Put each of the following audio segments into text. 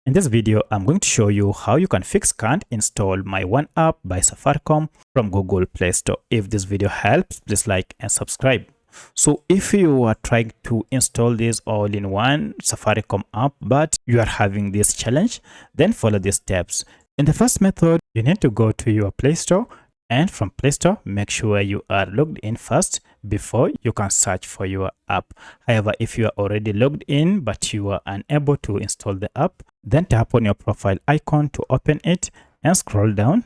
In this video, I'm going to show you how you can fix can't install My OneApp by Safaricom from Google Play Store. If this video helps, please like and subscribe. So if you are trying to install this all-in-one Safaricom app, but you are having this challenge, then follow these steps. In the first method, you need to go to your Play Store, and from Play Store, make sure you are logged in first before you can search for your app. However, if you are already logged in but you are unable to install the app, then tap on your profile icon to open it and scroll down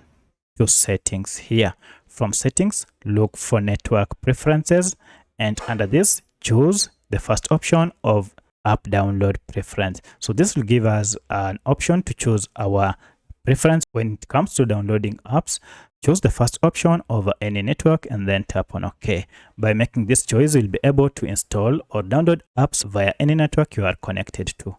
to settings here. From settings, look for network preferences, and under this, choose the first option of app download preference. So this will give us an option to choose our preference when it comes to downloading apps. Choose the first option over any network and then tap on OK. By making this choice, you'll be able to install or download apps via any network you are connected to.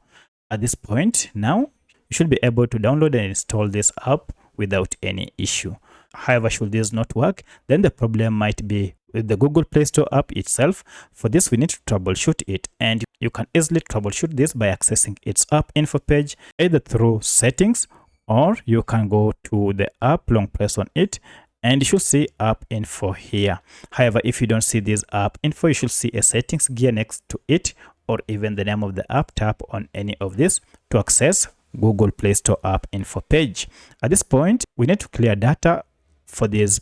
At this point, now you should be able to download and install this app without any issue. However, should this not work, then the problem might be with the Google Play Store app itself. For this, we need to troubleshoot it, and you can easily troubleshoot this by accessing its app info page, either through settings, or you can go to the app, long press on it, and you should see app info here. However, if you don't see this app info, you should see a settings gear next to it, or even the name of the app. Tap on any of this to access Google Play Store app info page. At this point, we need to clear data for this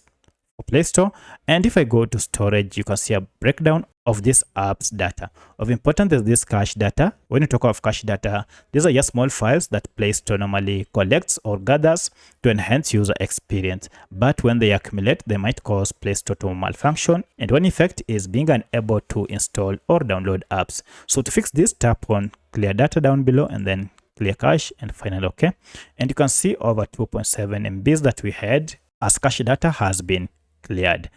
Play Store, and if I go to storage, you can see a breakdown of this app's data. Of importance is this cache data. When you talk of cache data, these are just small files that Play Store normally collects or gathers to enhance user experience, but when they accumulate, they might cause Play Store to malfunction, and one effect is being unable to install or download apps. So to fix this, tap on clear data down below and then clear cache and finally OK, and you can see over 2.7 MBs that we had as cache data has been cleared.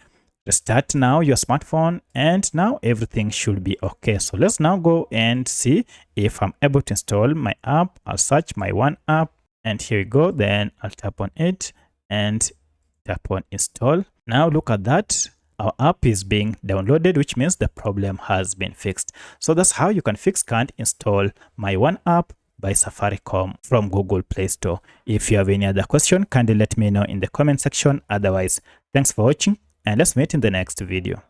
Restart now your smartphone, and now everything should be okay. So let's now go and see if I'm able to install my app. I'll search My OneApp, and here we go. Then I'll tap on it and tap on install. Now look at that, our app is being downloaded, which means the problem has been fixed. So that's how you can fix can't install My OneApp by Safaricom from Google Play Store. If you have any other question, kindly let me know in the comment section. Otherwise, thanks for watching, and let's meet in the next video.